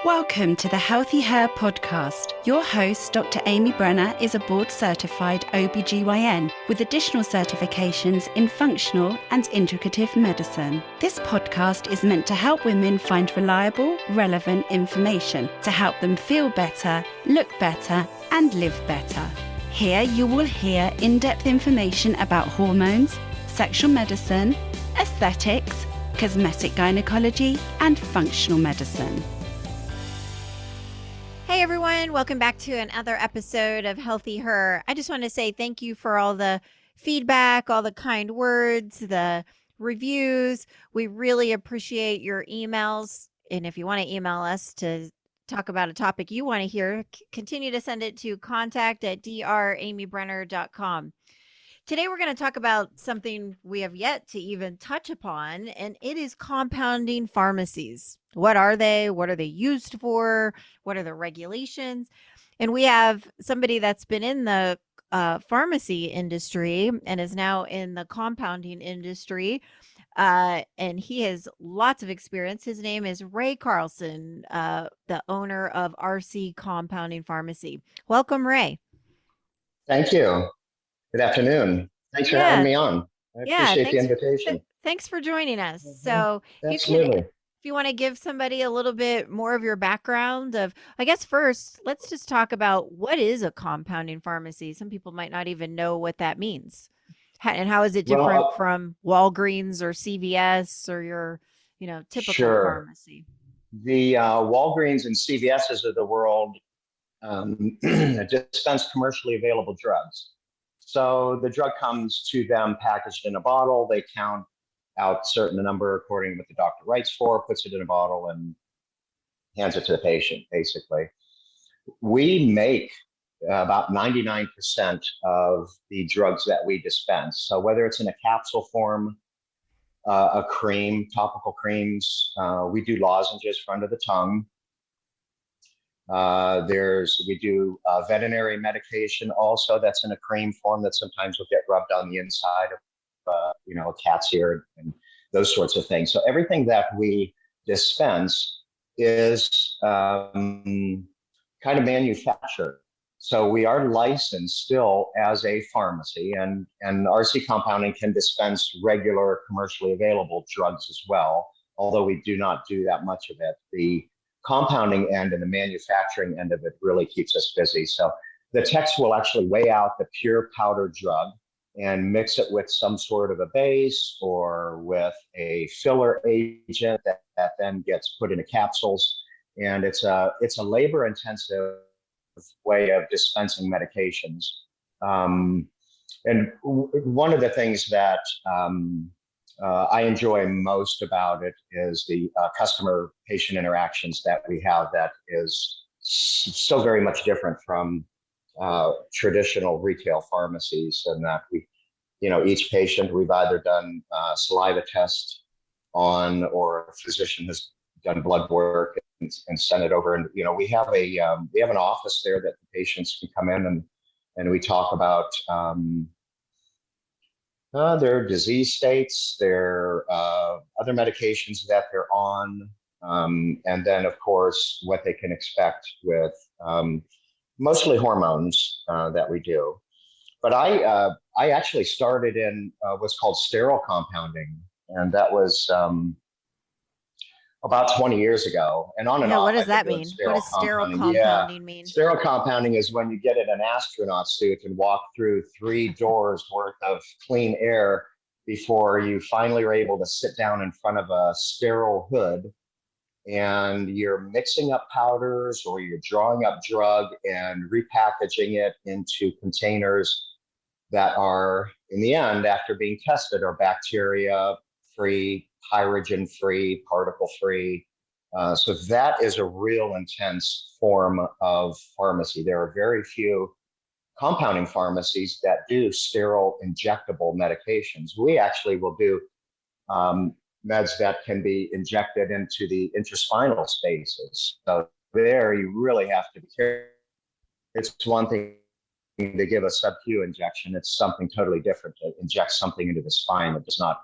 Welcome to the HealthiHer podcast. Your host, Dr. Amy Brenner, is a board-certified OBGYN with additional certifications in functional and integrative medicine. This podcast is meant to help women find reliable, relevant information to help them feel better, look better, and live better. Here you will hear in-depth information about hormones, sexual medicine, aesthetics, cosmetic gynecology, and functional medicine. Hey everyone, welcome back to another episode of HealthiHer. I just want to say thank you for all the feedback, all the kind words, the reviews. We really appreciate your emails. And if you want to email us to talk about a topic you want to hear, continue to send it to contact@dramybrenner.com. Today, we're going to talk about something we have yet to even touch upon, and it is compounding pharmacies. What are they? What are they used for? What are the regulations? And we have somebody that's been in the pharmacy industry and is now in the compounding industry, and he has lots of experience. His name is Ray Carlson, the owner of RC Compounding Pharmacy. Welcome, Ray. Thank you. Good afternoon. Thanks for having me on. I appreciate the invitation. Thanks for joining us. So Absolutely. If you want to give somebody a little bit more of your background I guess first, let's just talk about what is a compounding pharmacy. Some people might not even know what that means. And how is it different from Walgreens or CVS or your, typical pharmacy? The Walgreens and CVSs of the world dispense commercially available drugs. So the drug comes to them packaged in a bottle. They count out certain number according to what the doctor writes for, puts it in a bottle, and hands it to the patient, basically. We make about 99% of the drugs that we dispense. So whether it's in a capsule form, a cream, topical creams, we do lozenges for under the tongue. We do veterinary medication also that's in a cream form that sometimes will get rubbed on the inside of, a cat's ear and those sorts of things. So everything that we dispense is kind of manufactured. So we are licensed still as a pharmacy, and RC Compounding can dispense regular commercially available drugs as well, although we do not do that much of it. The compounding end and the manufacturing end of it really keeps us busy. So the techs will actually weigh out the pure powder drug and mix it with some sort of a base or with a filler agent that then gets put into capsules. And it's a labor intensive way of dispensing medications. And one of the things that I enjoy most about it is the customer-patient interactions that we have that is so very much different from traditional retail pharmacies, and that each patient we've either done saliva test on, or a physician has done blood work and sent it over. And we have an office there that the patients can come in and we talk about their disease states, their other medications that they're on, and then, of course, what they can expect with mostly hormones that we do. But I actually started in what's called sterile compounding, and that was about 20 years ago. And on and off. What does that mean? What does sterile compounding mean? Sterile compounding is when you get in an astronaut suit and walk through 3 doors worth of clean air before you finally are able to sit down in front of a sterile hood, and you're mixing up powders or you're drawing up drug and repackaging it into containers that are, in the end, after being tested, are bacteria-free, pyrogen-free, particle-free. So that is a real intense form of pharmacy. There are very few compounding pharmacies that do sterile injectable medications. We actually will do meds that can be injected into the intraspinal spaces. So there you really have to be careful. It's one thing to give a sub-Q injection. It's something totally different to inject something into the spine that does not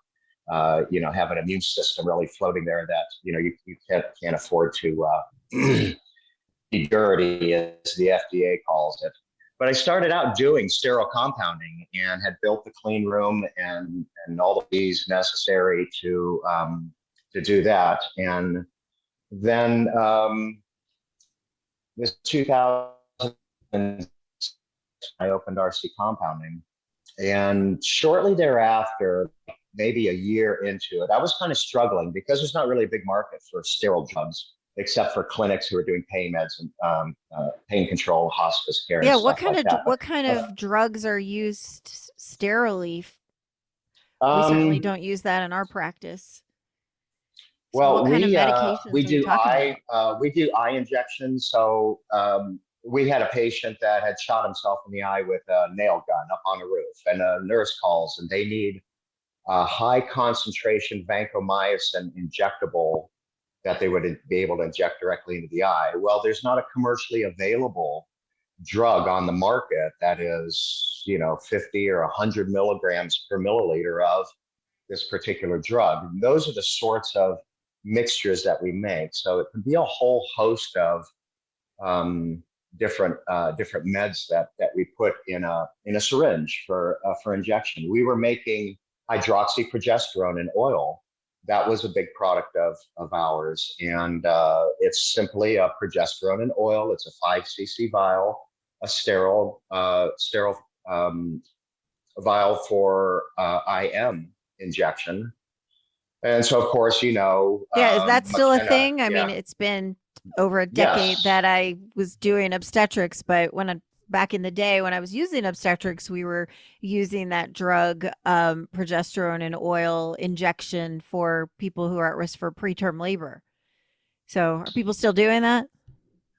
have an immune system really floating there that you can't afford to dirty, as the FDA calls it. But I started out doing sterile compounding and had built the clean room and all the fees necessary to do that. And then this 2000, I opened RC Compounding, and shortly thereafter, maybe a year into it, I was kind of struggling because there's not really a big market for sterile drugs, except for clinics who are doing pain meds and pain control, hospice care, and What stuff like that. what kind of drugs are used sterilely? We certainly Um, don't use that in our practice. So well, what kind of we medications are you talking about? we do eye injections. So we had a patient that had shot himself in the eye with a nail gun up on the roof, and a nurse calls, and they need a high concentration vancomycin injectable that they would be able to inject directly into the eye. Well, there's not a commercially available drug on the market that is, 50 or 100 milligrams per milliliter of this particular drug. And those are the sorts of mixtures that we make. So it can be a whole host of different meds that we put in a syringe for injection. We were making hydroxyprogesterone in oil. That was a big product of ours, and it's simply a progesterone in oil. It's a 5 cc vial, a sterile vial for IM injection. And so, of course, Yeah, is that still a McKenna, thing? I mean, yeah, it's been over a decade yes. that I was doing obstetrics, but back in the day when I was using obstetrics, we were using that drug, progesterone and oil injection for people who are at risk for preterm labor. So are people still doing that?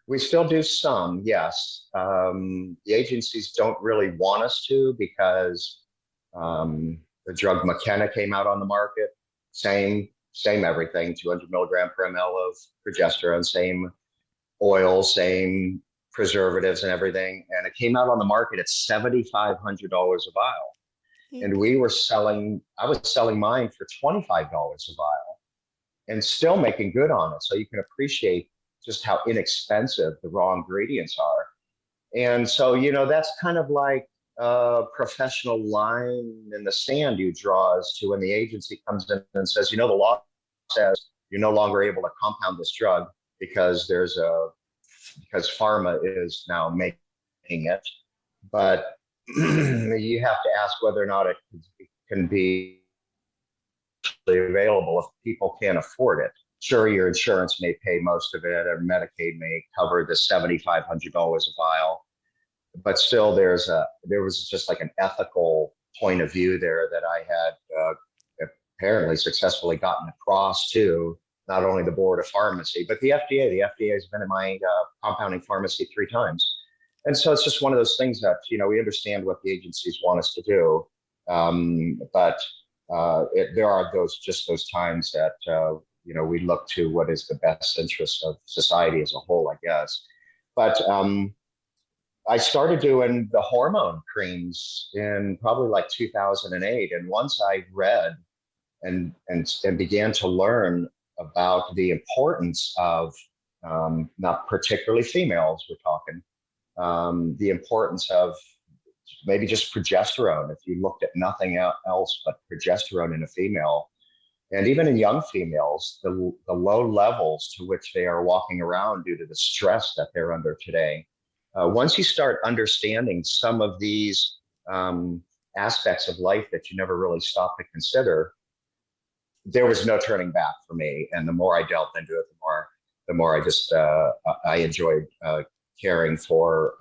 We still do some, yes. The agencies don't really want us to because the drug McKenna came out on the market. Same everything, 200 milligram per ml of progesterone, same oil, same preservatives and everything. And it came out on the market at $7,500 a vial. And I was selling mine for $25 a vial and still making good on it. So you can appreciate just how inexpensive the raw ingredients are. And so, that's kind of like a professional line in the sand you draw as to when the agency comes in and says, the law says you're no longer able to compound this drug because because pharma is now making it. But you have to ask whether or not it can be available if people can't afford it. Sure, your insurance may pay most of it, or Medicaid may cover the $7,500 a vial, but still, there was just like an ethical point of view there that I had apparently successfully gotten across to not only the board of pharmacy, but the FDA. The FDA has been in my compounding pharmacy 3 times. And so it's just one of those things that, we understand what the agencies want us to do. But there are those times that, we look to what is the best interest of society as a whole, I guess. But I started doing the hormone creams in probably like 2008. And once I read and began to learn about the importance of, not particularly females, we're talking, the importance of maybe just progesterone. If you looked at nothing else but progesterone in a female, and even in young females, the low levels to which they are walking around due to the stress that they're under today. Once you start understanding some of these aspects of life that you never really stopped to consider, there was no turning back for me. And the more I delved into it, the more I just I enjoyed caring for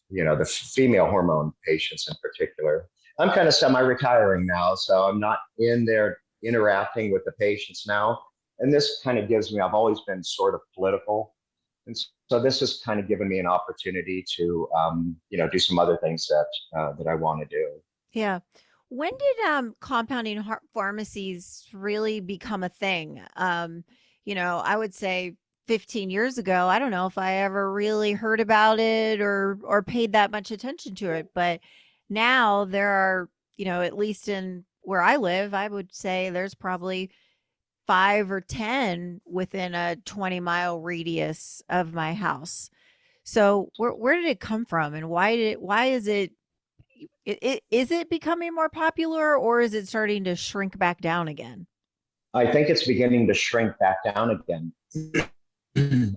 the female hormone patients in particular. I'm kind of semi-retiring now, so I'm not in there interacting with the patients now. And this kind of I've always been sort of political. And so this has kind of given me an opportunity to, do some other things that I want to do. Yeah. When did compounding pharmacies really become a thing? I would say 15 years ago, I don't know if I ever really heard about it or paid that much attention to it. But now there are, at least in where I live, I would say there's probably 5 or 10 within a 20-mile radius of my house. So where did it come from, and why is it is it becoming more popular, or is it starting to shrink back down again? I think it's beginning to shrink back down again.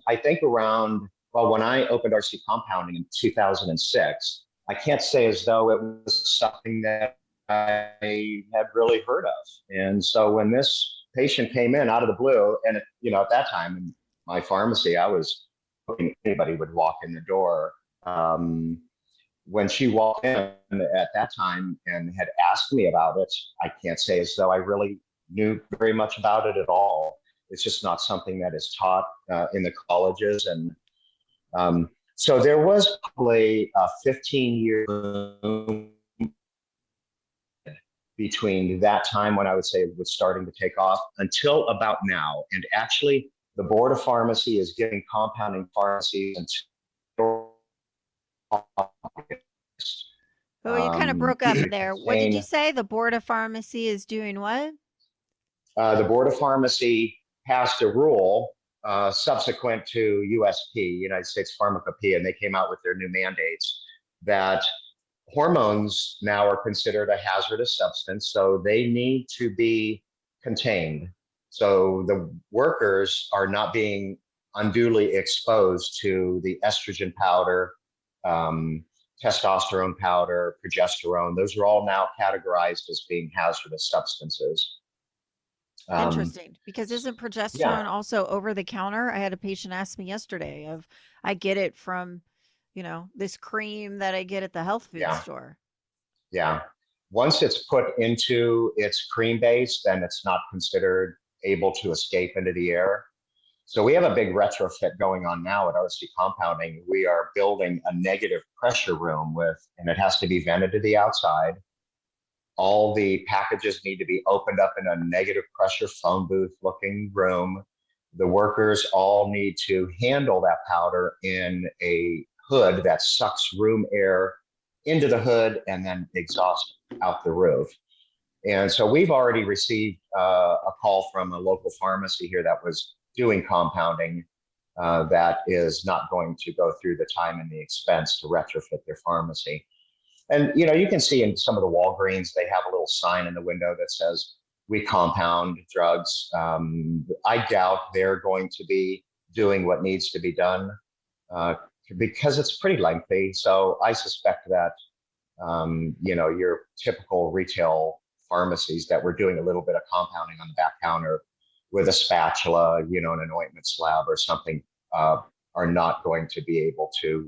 I think around, well, when I opened RC Compounding in 2006, I can't say as though it was something that I had really heard of. And so when this patient came in out of the blue, and at that time in my pharmacy, I was hoping anybody would walk in the door. When she walked in at that time and had asked me about it, I can't say as though I really knew very much about it at all. It's just not something that is taught in the colleges. And so there was probably a 15-year between that time when I would say it was starting to take off until about now. And actually, the Board of Pharmacy is giving compounding pharmacies until Oh, you kind of broke up there. What did you saying say? The Board of Pharmacy is doing what? the Board of Pharmacy passed a rule subsequent to USP, United States Pharmacopoeia, and they came out with their new mandates that hormones now are considered a hazardous substance, so they need to be contained. So the workers are not being unduly exposed to the estrogen powder, testosterone powder, progesterone. Those are all now categorized as being hazardous substances. Interesting, because isn't progesterone also over the counter? I had a patient ask me yesterday I get it from, this cream that I get at the health food store. Yeah. Once it's put into its cream base, then it's not considered able to escape into the air. So we have a big retrofit going on now at RC Compounding. We are building a negative pressure room and it has to be vented to the outside. All the packages need to be opened up in a negative pressure phone booth looking room. The workers all need to handle that powder in a hood that sucks room air into the hood and then exhaust out the roof. And so we've already received a call from a local pharmacy here that was doing compounding that is not going to go through the time and the expense to retrofit their pharmacy. And, you can see in some of the Walgreens, they have a little sign in the window that says, we compound drugs. I doubt they're going to be doing what needs to be done because it's pretty lengthy. So I suspect that, your typical retail pharmacies that were doing a little bit of compounding on the back counter with a spatula, an anointment slab or something, are not going to be able to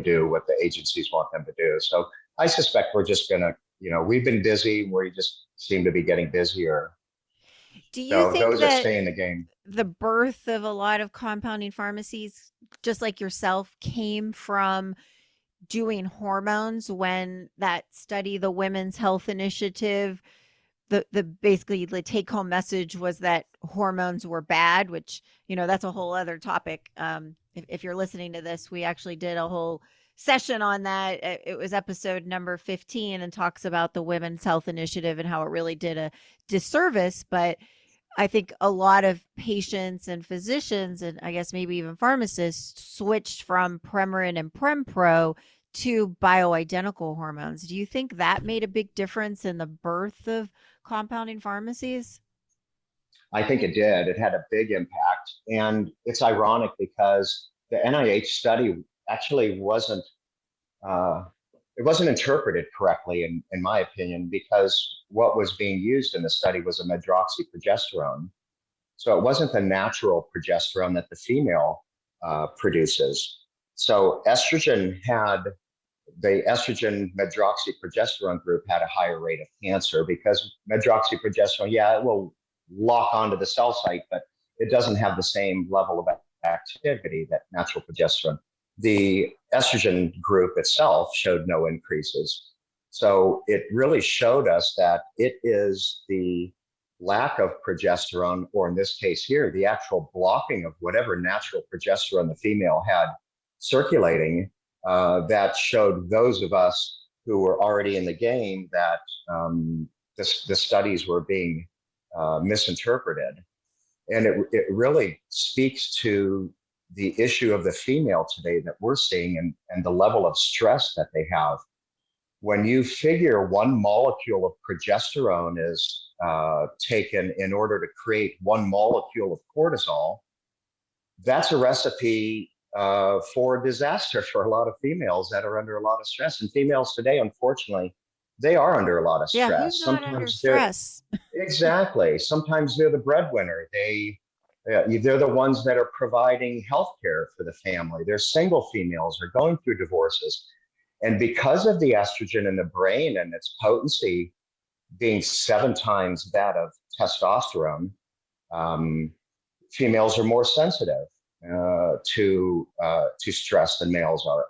do what the agencies want them to do. So I suspect we're just going to, we've been busy. We just seem to be getting busier. Do you think those that that stay in the game? The birth of a lot of compounding pharmacies, just like yourself, came from doing hormones when that study, the Women's Health Initiative, the basically the take home message was that hormones were bad, which, that's a whole other topic. If you're listening to this, we actually did a whole session on that. It was episode number 15 and talks about the Women's Health Initiative and how it really did a disservice. But I think a lot of patients and physicians, and I guess maybe even pharmacists, switched from Premarin and Prempro to bioidentical hormones. Do you think that made a big difference in the birth of compounding pharmacies? I think it did. It had a big impact. And it's ironic because the NIH study actually wasn't interpreted correctly, in my opinion, because what was being used in the study was a medroxyprogesterone. So it wasn't the natural progesterone that the female produces. So the estrogen medroxyprogesterone group had a higher rate of cancer because medroxyprogesterone, it will lock onto the cell site, but it doesn't have the same level of activity that natural progesterone. The estrogen group itself showed no increases. So it really showed us that it is the lack of progesterone, or in this case here, the actual blocking of whatever natural progesterone the female had circulating, that showed those of us who were already in the game that the studies were being misinterpreted. And it really speaks to the issue of the female today that we're seeing, and the level of stress that they have. When you figure one molecule of progesterone is taken in order to create one molecule of cortisol, that's a recipe for disaster for a lot of females that are under a lot of stress. And females today, unfortunately, they are under a lot of stress. Yeah, who's not under stress? Exactly. Sometimes they're the breadwinner. They're the ones that are providing healthcare for the family. They're single females or going through divorces. And because of the estrogen in the brain and its potency being 7 times that of testosterone, females are more sensitive to stress than males are.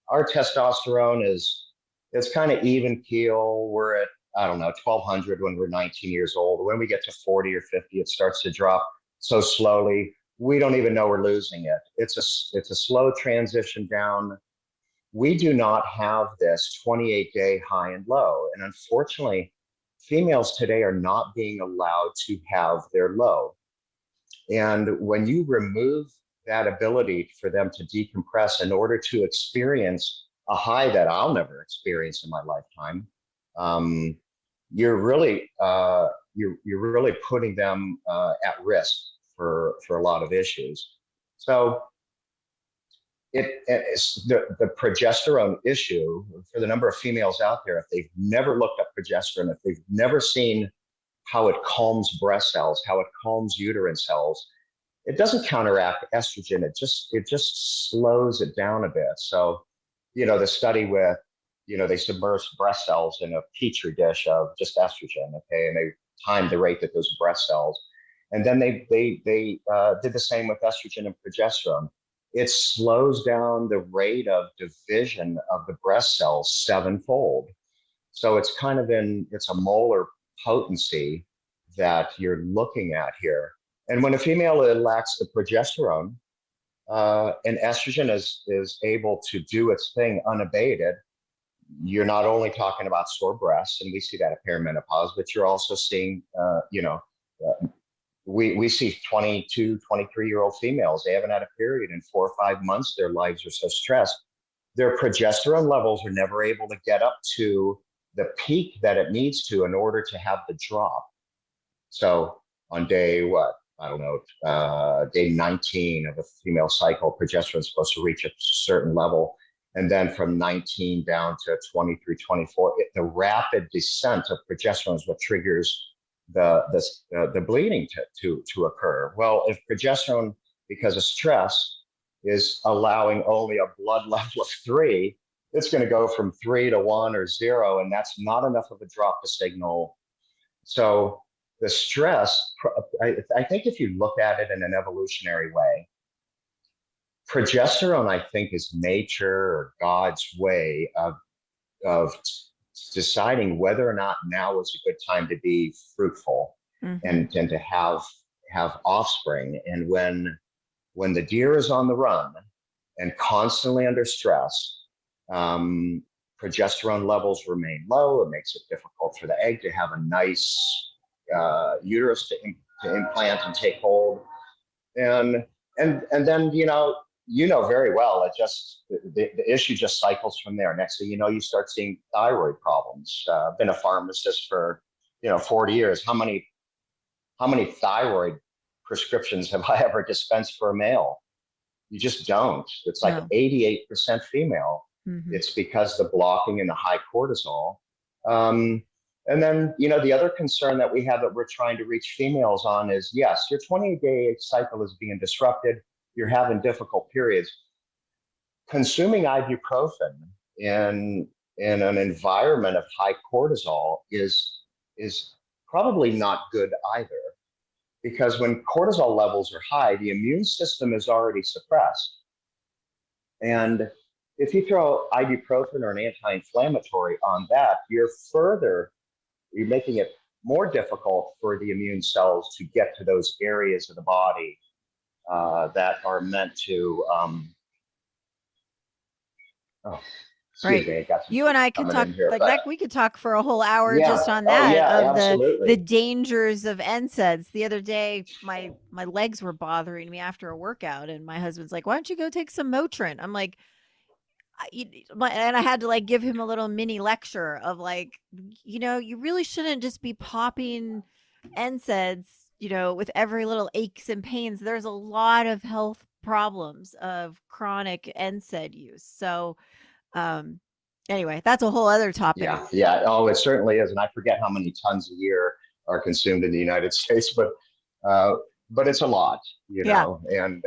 Our testosterone it's kind of even keel. We're at, I don't know, 1200 when we're 19 years old. When we get to 40 or 50, it starts to drop so slowly we don't even know we're losing it. It's a slow transition down. We do not have this 28-day high and low, and unfortunately, females today are not being allowed to have their low. And when you remove that ability for them to decompress in order to experience a high that I'll never experience in my lifetime, you're really putting them at risk for a lot of issues. So it's the progesterone issue for the number of females out there. If they've never looked up progesterone, if they've never seen how it calms breast cells, how it calms uterine cells, it doesn't counteract estrogen. It just slows it down a bit. So, the study with, they submerged breast cells in a petri dish of just estrogen, okay, and they timed the rate that those breast cells, and then they did the same with estrogen and progesterone. It slows down the rate of division of the breast cells 7-fold. So it's it's a molar potency that you're looking at here. And when a female lacks the progesterone, and estrogen is able to do its thing unabated, you're not only talking about sore breasts, and we see that at perimenopause, but you're also seeing, we see 22, 23-year-old females, they haven't had a period in 4 or 5 months. Their lives are so stressed. Their progesterone levels are never able to get up to the peak that it needs to in order to have the drop. So on day, day 19 of a female cycle, progesterone is supposed to reach a certain level. And then from 19 down to 23, 24, the rapid descent of progesterone is what triggers the bleeding to occur. Well, if progesterone, because of stress, is allowing only a blood level of 3, it's going to go from 3 to 1 or 0, and that's not enough of a drop to signal. So the stress, I think if you look at it in an evolutionary way, progesterone, I think, is nature or God's way of deciding whether or not now is a good time to be fruitful, and to have offspring. And when the deer is on the run and constantly under stress, progesterone levels remain low. It makes it difficult for the egg to have a nice uterus to implant and take hold. And then, very well, it just, the issue just cycles from there. Next thing you know, you start seeing thyroid problems. I've been a pharmacist for, 40 years. How many thyroid prescriptions have I ever dispensed for a male? You just don't. It's like 88% female. It's because the blocking and the high cortisol. And then, the other concern that we have that we're trying to reach females on is, yes, your 28-day cycle is being disrupted. You're having difficult periods. Consuming ibuprofen in an environment of high cortisol is probably not good either, because when cortisol levels are high, the immune system is already suppressed. And if you throw ibuprofen or an anti-inflammatory on that, you're making it more difficult for the immune cells to get to those areas of the body that are meant to Excuse me, I got some You and I could coming talk in here, like but that. We could talk for a whole hour yeah. just on Oh that yeah, of the absolutely. dangers of NSAIDs. The other day, my legs were bothering me after a workout, and my husband's like, "Why don't you go take some Motrin?" I'm like, and I had to like give him a little mini lecture of like, you really shouldn't just be popping NSAIDs, with every little aches and pains. There's a lot of health problems of chronic NSAID use. So, um, anyway, that's a whole other topic. Yeah, yeah. Oh, it certainly is, and I forget how many tons a year are consumed in the United States, uh, but it's a lot, Yeah. And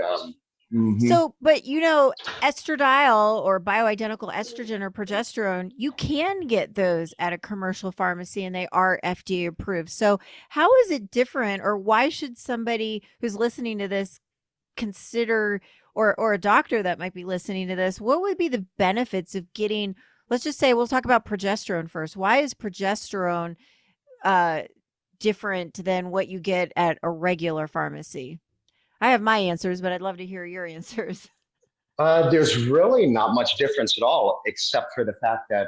mhm. So, but estradiol or bioidentical estrogen or progesterone, you can get those at a commercial pharmacy and they are FDA approved. So, how is it different, or why should somebody who's listening to this consider, or a doctor that might be listening to this, what would be the benefits of getting, let's just say, we'll talk about progesterone first. Why is progesterone different than what you get at a regular pharmacy? I have my answers, but I'd love to hear your answers. There's really not much difference at all, except for the fact that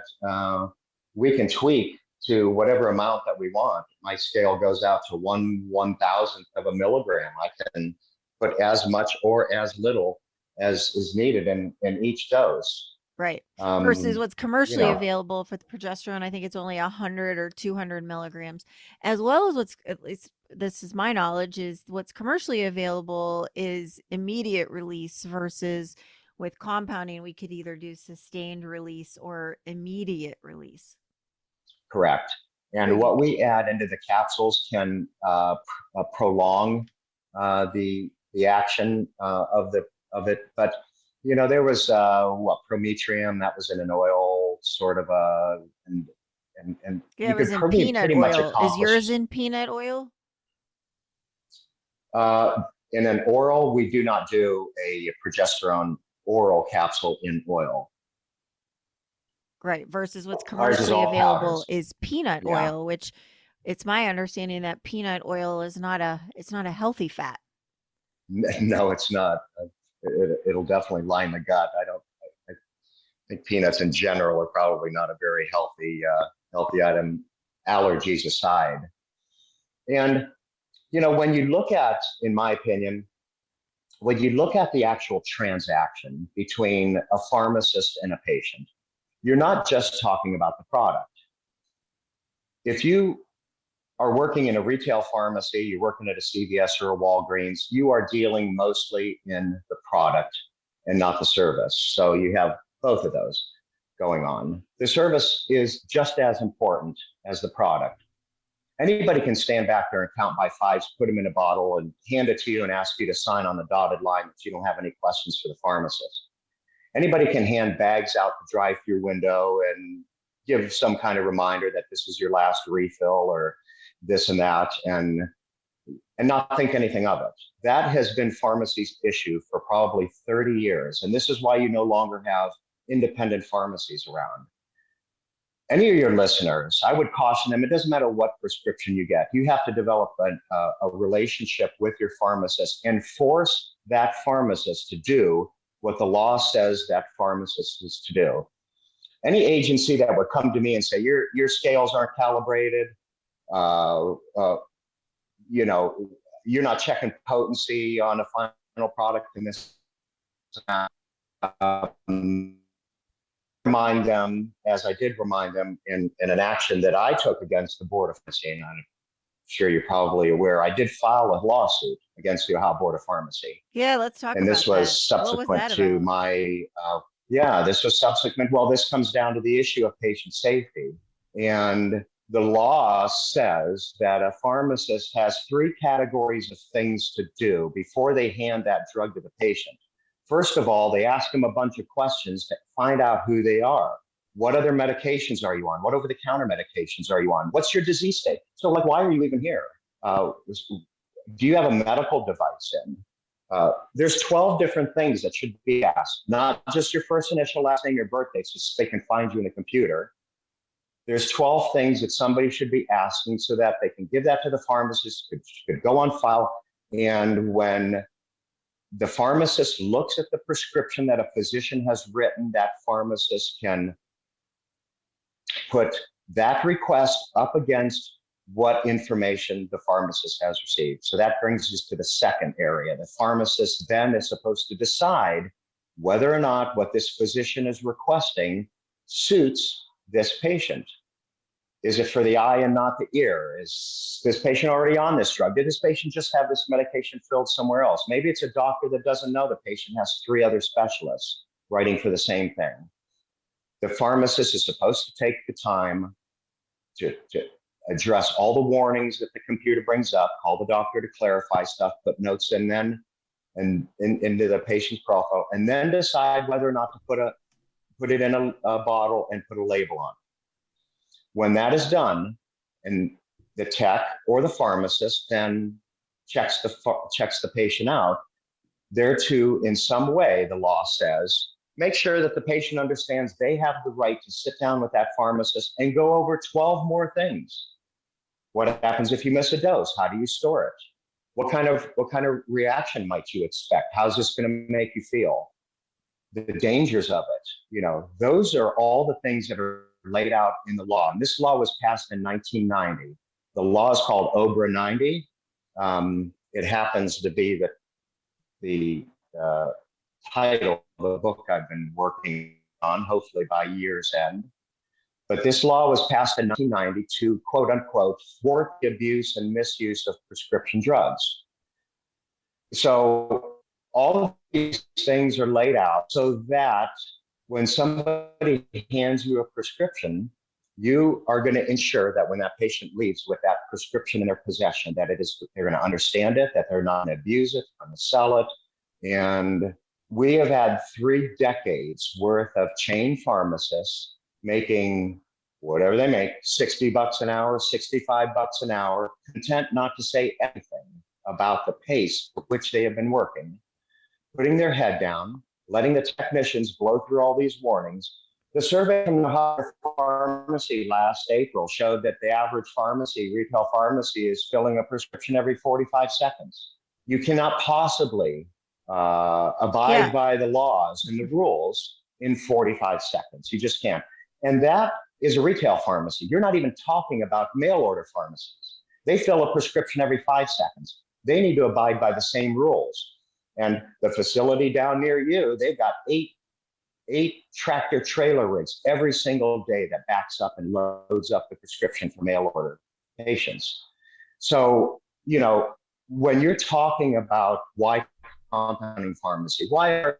we can tweak to whatever amount that we want. My scale goes out to 1/1000th of a milligram. I can put as much or as little as is needed in each dose. Right. Versus what's commercially know, available for the progesterone, I think it's only 100 or 200 milligrams, as well as what's, at least this is my knowledge, is what's commercially available is immediate release, versus with compounding, we could either do sustained release or immediate release. correct. And what we add into the capsules can prolong the action of it. But there was prometrium that was in an oil, sort of and Yeah, you it was could in pretty peanut much oil. Is yours accomplish. in peanut oil? In an oral, we do not do a progesterone oral capsule in oil. Right. Versus what's Ours is commercially all available powders. is peanut Yeah. oil, which it's my understanding that peanut oil is not a healthy fat. No, it's not. It'll definitely line the gut. I think peanuts in general are probably not a very healthy item, allergies aside. And when you look at, in my opinion, when you look at the actual transaction between a pharmacist and a patient, you're not just talking about the product. If you are working in a retail pharmacy, you're working at a CVS or a Walgreens, you are dealing mostly in the product and not the service. So you have both of those going on. The service is just as important as the product. Anybody can stand back there and count by fives, put them in a bottle, and hand it to you and ask you to sign on the dotted line if you don't have any questions for the pharmacist. Anybody can hand bags out the drive-through window and give some kind of reminder that this is your last refill or this and that, and not think anything of it. That has been pharmacy's issue for probably 30 years. And this is why you no longer have independent pharmacies around. Any of your listeners, I would caution them, it doesn't matter what prescription you get. You have to develop a relationship with your pharmacist and force that pharmacist to do what the law says that pharmacist is to do. Any agency that would come to me and say, your scales aren't calibrated, you're not checking potency on a final product in this, remind them, as I did remind them in an action that I took against the Board of Pharmacy, and I'm sure you're probably aware, I did file a lawsuit against the Ohio Board of Pharmacy. Yeah, let's talk about that. And this was subsequent to my, this was subsequent. Well, this comes down to the issue of patient safety. And the law says that a pharmacist has 3 categories of things to do before they hand that drug to the patient. First of all, they ask them a bunch of questions to find out who they are. What other medications are you on? What over-the-counter medications are you on? What's your disease state? So, why are you even here? Do you have a medical device in? There's 12 different things that should be asked, not just your first initial, last name, your birthday, so they can find you in the computer. There's 12 things that somebody should be asking so that they can give that to the pharmacist, could go on file. And when the pharmacist looks at the prescription that a physician has written, that pharmacist can put that request up against what information the pharmacist has received. So that brings us to the second area. The pharmacist then is supposed to decide whether or not what this physician is requesting suits this patient. Is it for the eye and not the ear? Is this patient already on this drug? Did this patient just have this medication filled somewhere else? Maybe it's a doctor that doesn't know the patient has 3 other specialists writing for the same thing. The pharmacist is supposed to take the time to address all the warnings that the computer brings up, call the doctor to clarify stuff, put notes in then and into the patient's profile, and then decide whether or not to put it in a bottle and put a label on it. When that is done, and the tech or the pharmacist then checks the patient out, they're to, in some way, the law says, make sure that the patient understands they have the right to sit down with that pharmacist and go over 12 more things. What happens if you miss a dose? How do you store it? What kind of reaction might you expect? How's this going to make you feel? The dangers of it, those are all the things that are laid out in the law. And this law was passed in 1990. The law is called OBRA 90. It happens to be the title of the book I've been working on, hopefully by year's end. But this law was passed in 1990 to, quote unquote, thwart the abuse and misuse of prescription drugs. So all of these things are laid out so that when somebody hands you a prescription, you are going to ensure that when that patient leaves with that prescription in their possession, that they're going to understand it, that they're not going to abuse it, going to sell it. And we have had 3 decades worth of chain pharmacists making whatever they make, $60 an hour, $65 an hour, content not to say anything about the pace with which they have been working, putting their head down, letting the technicians blow through all these warnings. The survey from the HealthiHer Pharmacy last April showed that the average retail pharmacy, is filling a prescription every 45 seconds. You cannot possibly abide by the laws and the rules in 45 seconds. You just can't. And that is a retail pharmacy. You're not even talking about mail order pharmacies. They fill a prescription every 5 seconds. They need to abide by the same rules. And the facility down near you, they've got eight tractor trailer rigs every single day that backs up and loads up the prescription for mail order patients. So, when you're talking about why compounding pharmacy, why are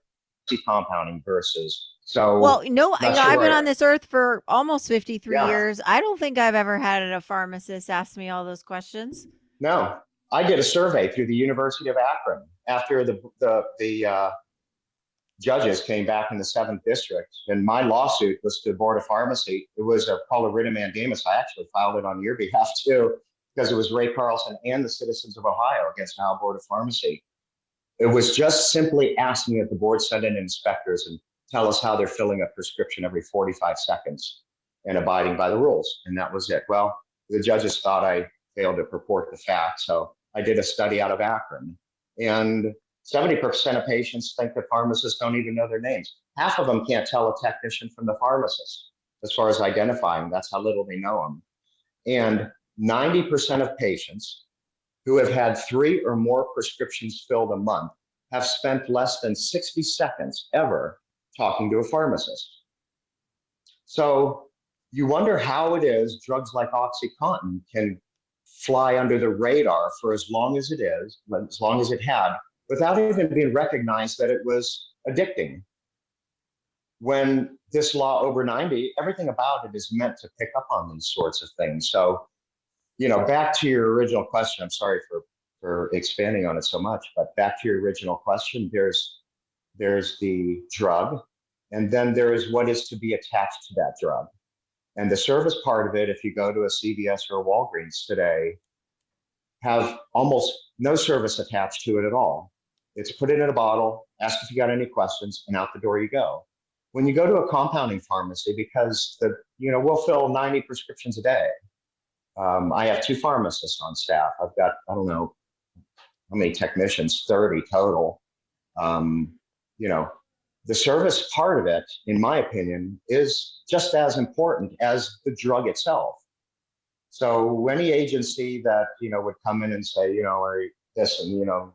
compounding versus I've been on this earth for almost 53 years. I don't think I've ever had a pharmacist ask me all those questions. No, I did a survey through the University of Akron after the judges came back in the 7th district, and my lawsuit was to the Board of Pharmacy. It was called a writ of mandamus. I actually filed it on your behalf too, because it was Ray Carlson and the citizens of Ohio against the Ohio Board of Pharmacy. It was just simply asking that the board send in inspectors and tell us how they're filling a prescription every 45 seconds and abiding by the rules. And that was it. Well, the judges thought I failed to purport the facts. So I did a study out of Akron. And 70% of patients think that pharmacists don't even know their names. Half of them can't tell a technician from the pharmacist as far as identifying. That's how little they know them. And 90% of patients who have had 3 or more prescriptions filled a month have spent less than 60 seconds ever talking to a pharmacist. So you wonder how it is drugs like OxyContin can fly under the radar for as long as it had, without even being recognized that it was addicting. When this law over 90, everything about it is meant to pick up on these sorts of things. So, back to your original question, I'm sorry for expanding on it so much, but back to your original question, there's the drug, and then there is what is to be attached to that drug. And the service part of it, if you go to a CVS or a Walgreens today, have almost no service attached to it at all. It's put it in a bottle, ask if you got any questions, and out the door you go. When you go to a compounding pharmacy, because we'll fill 90 prescriptions a day. I have 2 pharmacists on staff. I've got, I don't know how many technicians, 30 total. the service part of it, in my opinion, is just as important as the drug itself. So any agency that, would come in and say, or this and,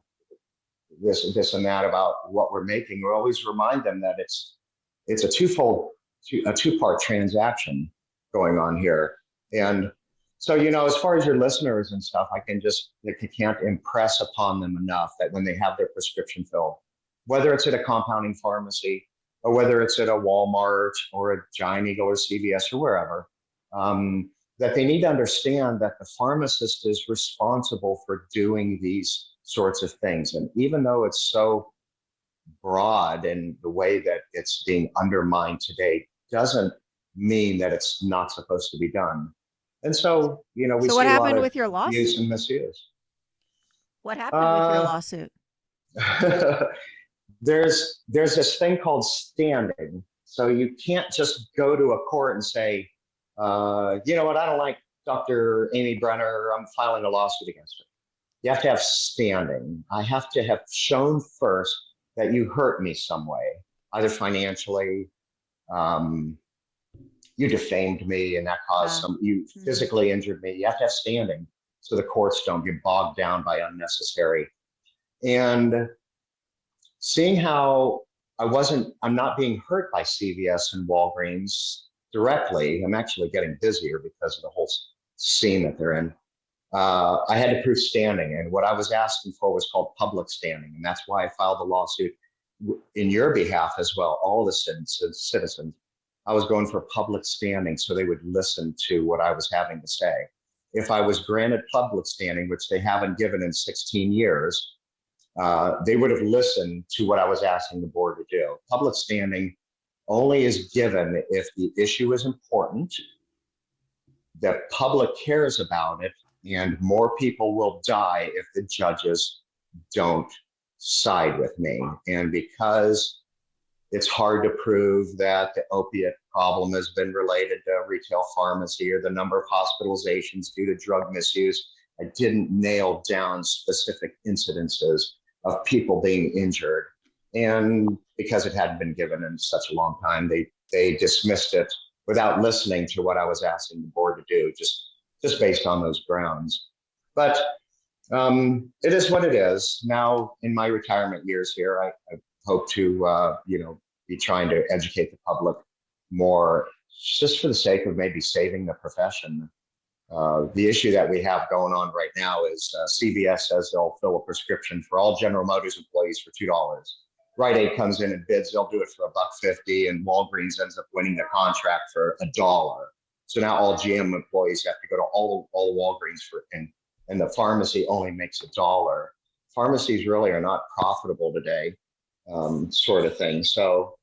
this and that about what we're making, we always remind them that it's a two-part transaction going on here. And so, as far as your listeners and stuff, I can't impress upon them enough that when they have their prescription filled, whether it's at a compounding pharmacy or whether it's at a Walmart or a Giant Eagle or CVS or wherever, that they need to understand that the pharmacist is responsible for doing these sorts of things. And even though it's so broad in the way that it's being undermined today, doesn't mean that it's not supposed to be done. And so, we So see what a lot happened of with your lawsuit? use and misuse. What happened with your lawsuit? There's this thing called standing. So you can't just go to a court and say, you know what, I don't like Dr. Amy Brenner, I'm filing a lawsuit against her. You have to have standing. I have to have shown first that you hurt me some way, either financially, you defamed me and that caused you physically injured me. You have to have standing so the courts don't get bogged down by unnecessary. And seeing how I'm not being hurt by CVS and Walgreens directly. I'm actually getting busier because of the whole scene that they're in. I had to prove standing, and what I was asking for was called public standing, and that's why I filed the lawsuit in your behalf as well, all the citizens. I was going for public standing so they would listen to what I was having to say. If I was granted public standing, which they haven't given in 16 years, they would have listened to what I was asking the board to do. Public standing only is given if the issue is important, the public cares about it, and more people will die if the judges don't side with me. And because it's hard to prove that the opiate problem has been related to retail pharmacy or the number of hospitalizations due to drug misuse, I didn't nail down specific incidences of people being injured. And because it hadn't been given in such a long time, they dismissed it without listening to what I was asking the board to do, just based on those grounds. But it is what it is. Now, in my retirement years here, I hope to, be trying to educate the public more, just for the sake of maybe saving the profession. The issue that we have going on right now is CVS says they'll fill a prescription for all General Motors employees for $2. Rite Aid comes in and bids, they'll do it for $1.50, and Walgreens ends up winning the contract for $1. So now all GM employees have to go to all Walgreens and the pharmacy only makes $1. Pharmacies really are not profitable today, sort of thing. So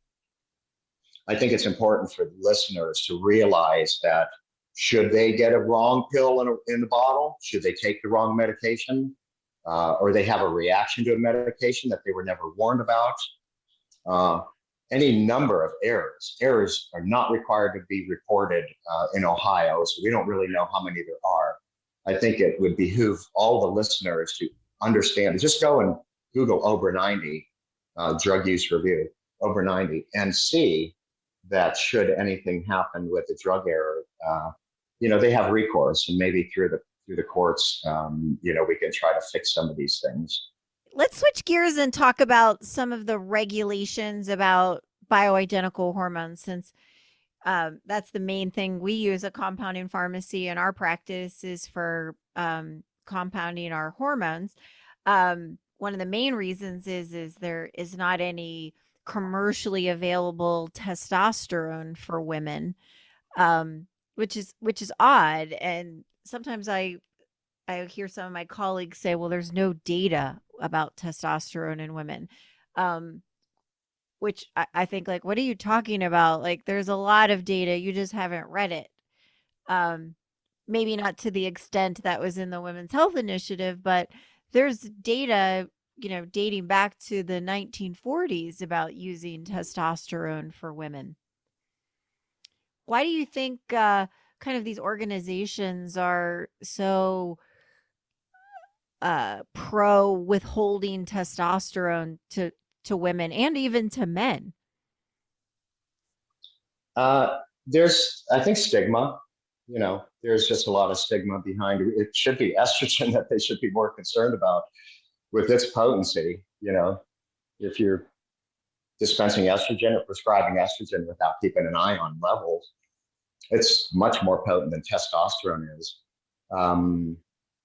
I think it's important for listeners to realize that should they get a wrong pill in the bottle, should they take the wrong medication, or they have a reaction to a medication that they were never warned about, any number of errors. Errors are not required to be reported in Ohio, so we don't really know how many there are. I think it would behoove all the listeners to understand. Just go and Google over 90 drug use review, over 90, and see that should anything happen with the drug error, they have recourse, and maybe through the courts, we can try to fix some of these things. Let's switch gears and talk about some of the regulations about bioidentical hormones, since that's the main thing we use a compounding pharmacy in our practice is for compounding our hormones. One of the main reasons is there is not any commercially available testosterone for women, which is odd. And sometimes I hear some of my colleagues say, well, there's no data about testosterone in women, which I think, like, what are you talking about? Like, there's a lot of data. You just haven't read it. Maybe not to the extent that was in the Women's Health Initiative, but there's data, dating back to the 1940s about using testosterone for women. Why do you think kind of these organizations are so pro withholding testosterone to women and even to men? There's, I think, stigma. There's just a lot of stigma behind it. It should be estrogen that they should be more concerned about with its potency. If you're dispensing estrogen or prescribing estrogen without keeping an eye on levels, it's much more potent than testosterone is.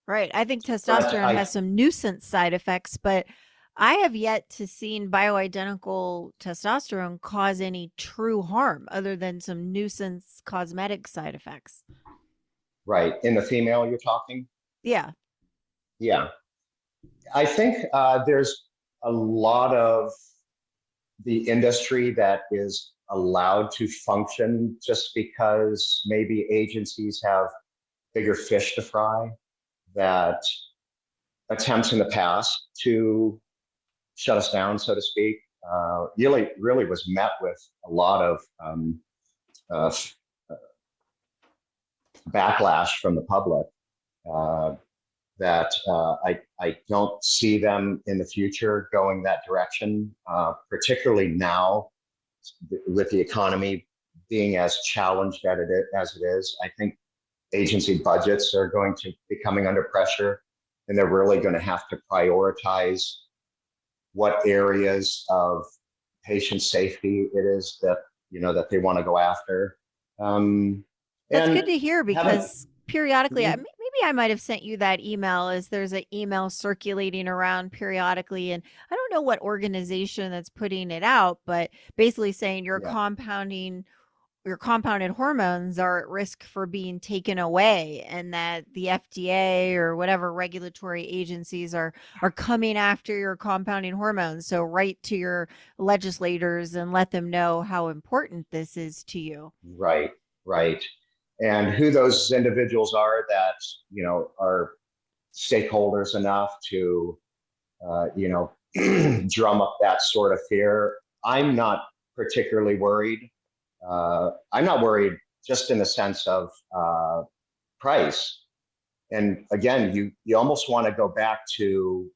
Right. I think testosterone has some nuisance side effects, but I have yet to seen bioidentical testosterone cause any true harm other than some nuisance cosmetic side effects. Right. In the female, you're talking? Yeah. Yeah. I think there's a lot of the industry that is allowed to function just because maybe agencies have bigger fish to fry, that attempts in the past to shut us down, so to speak, really was met with a lot of backlash from the public. That I don't see them in the future going that direction, particularly now with the economy being as challenged as it is. I think agency budgets are going to be coming under pressure, and they're really going to have to prioritize what areas of patient safety it is that they want to go after. That's good to hear, because periodically, maybe I might have sent you that email, as there's an email circulating around periodically, and I don't know what organization that's putting it out, but basically saying your compounded hormones are at risk for being taken away, and that the FDA or whatever regulatory agencies are coming after your compounding hormones. So write to your legislators and let them know how important this is to you. Right. And who those individuals are that, are stakeholders enough to, drum up that sort of fear. I'm not particularly worried. I'm not worried just in the sense of price. And again, you almost want to go back to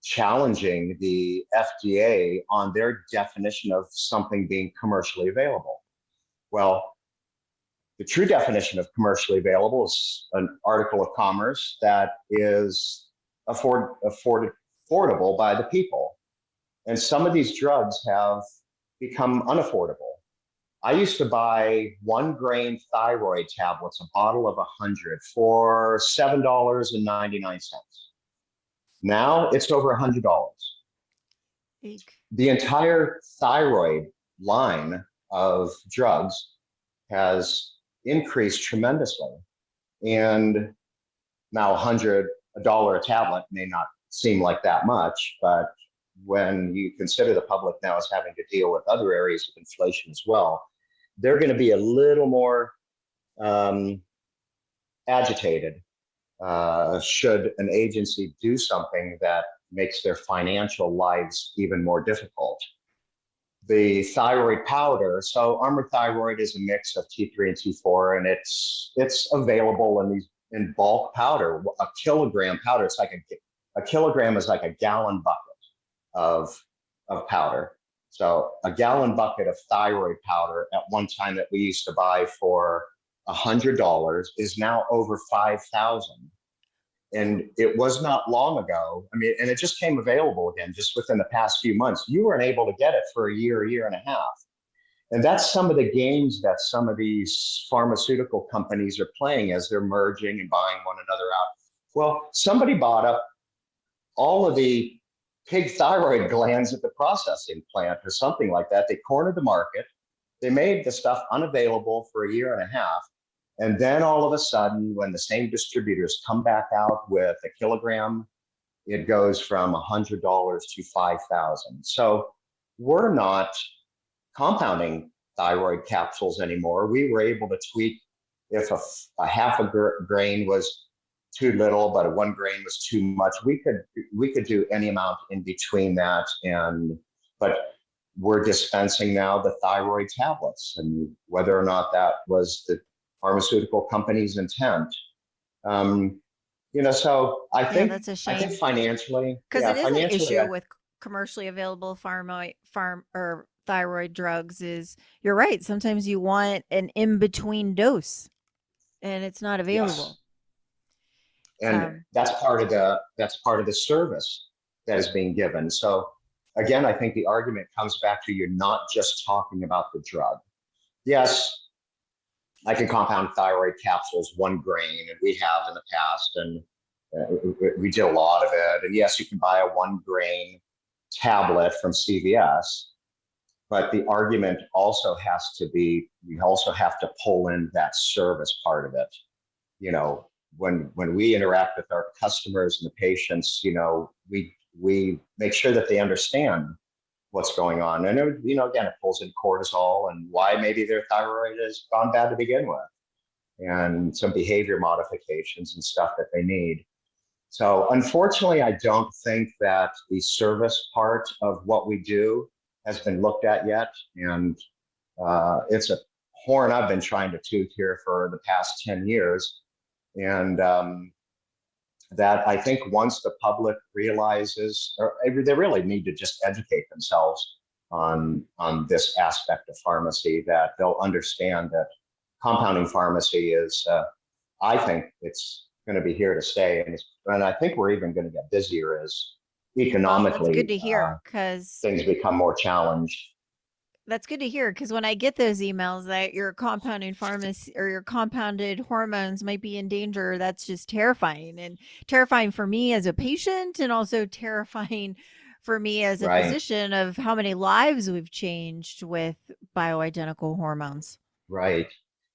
challenging the FDA on their definition of something being commercially available. Well, the true definition of commercially available is an article of commerce that is affordable by the people. And some of these drugs have become unaffordable. I used to buy 1 grain thyroid tablets, a bottle of 100, for $7.99. Now it's over $100. The entire thyroid line of drugs has increased tremendously. And now $100 a tablet may not seem like that much, but when you consider the public now is having to deal with other areas of inflation as well, they're going to be a little more agitated should an agency do something that makes their financial lives even more difficult. The thyroid powder, so Armour Thyroid is a mix of T3 and T4, and it's available in bulk powder. A kilogram powder, it's like a kilogram is like a gallon bucket of powder. So a gallon bucket of thyroid powder at one time that we used to buy for $100 is now over $5,000. And it was not long ago. I mean, and it just came available again just within the past few months. You weren't able to get it for a year and a half. And that's some of the games that some of these pharmaceutical companies are playing as they're merging and buying one another out. Well, somebody bought up all of the pig thyroid glands at the processing plant or something like that. They cornered the market. They made the stuff unavailable for a year and a half. And then all of a sudden, when the same distributors come back out with a kilogram, it goes from $100 to $5,000. So we're not compounding thyroid capsules anymore. We were able to tweak if a half a grain was too little, but a 1 grain was too much. We could do any amount in between that, but we're dispensing now the thyroid tablets, and whether or not that was the pharmaceutical company's intent. So I think that's a shame. I think financially, because it is an issue with commercially available thyroid thyroid drugs is, you're right. Sometimes you want an in-between dose and it's not available. Yes. And that's part of the service that is being given. So again, I think the argument comes back to, you're not just talking about the drug. Yes, I can compound thyroid capsules 1 grain, and we have in the past, and we did a lot of it. And yes, you can buy a 1 grain tablet from CVS, but the argument also has to be, we also have to pull in that service part of it. You know, when we interact with our customers and the patients, you know, we make sure that they understand what's going on. And, you know, again, it pulls in cortisol and why maybe their thyroid has gone bad to begin with, and some behavior modifications and stuff that they need. So unfortunately, I don't think that the service part of what we do has been looked at yet. And it's a horn I've been trying to toot here for the past 10 years. And that I think once the public realizes, or they really need to just educate themselves on this aspect of pharmacy, that they'll understand that compounding pharmacy is, I think it's going to be here to stay. And I think we're even going to get busier as economically, that's good to hear, because things become more challenged. That's good to hear, because when I get those emails that your compounding pharmacy or your compounded hormones might be in danger, that's just terrifying, and terrifying for me as a patient, and also terrifying for me as a Right. physician, of how many lives we've changed with bioidentical hormones. Right.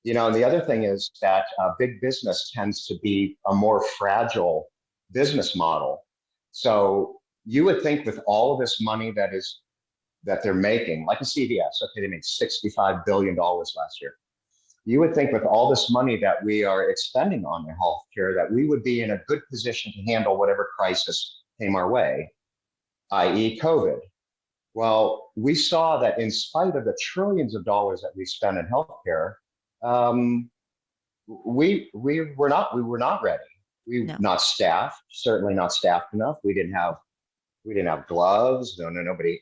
You know, and the other thing is that big business tends to be a more fragile business model. So you would think with all of this money that they're making, like a CVS, okay, they made $65 billion last year. You would think with all this money that we are expending on their healthcare, that we would be in a good position to handle whatever crisis came our way, i.e. COVID. Well, we saw that in spite of the trillions of dollars that we spend in healthcare, we were not ready. Not staffed, certainly not staffed enough. We didn't have gloves. Nobody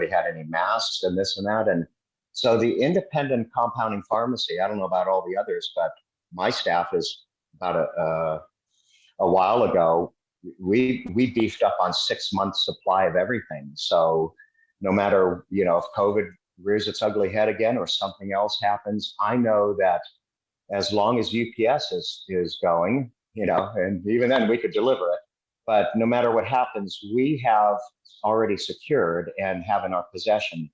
had any masks and this and that. And so the independent compounding pharmacy, I don't know about all the others, but my staff is about a while ago, we beefed up on 6 months supply of everything. So no matter, you know, if COVID rears its ugly head again or something else happens, I know that as long as UPS is going, you know, and even then we could deliver it. But no matter what happens, we have already secured and have in our possession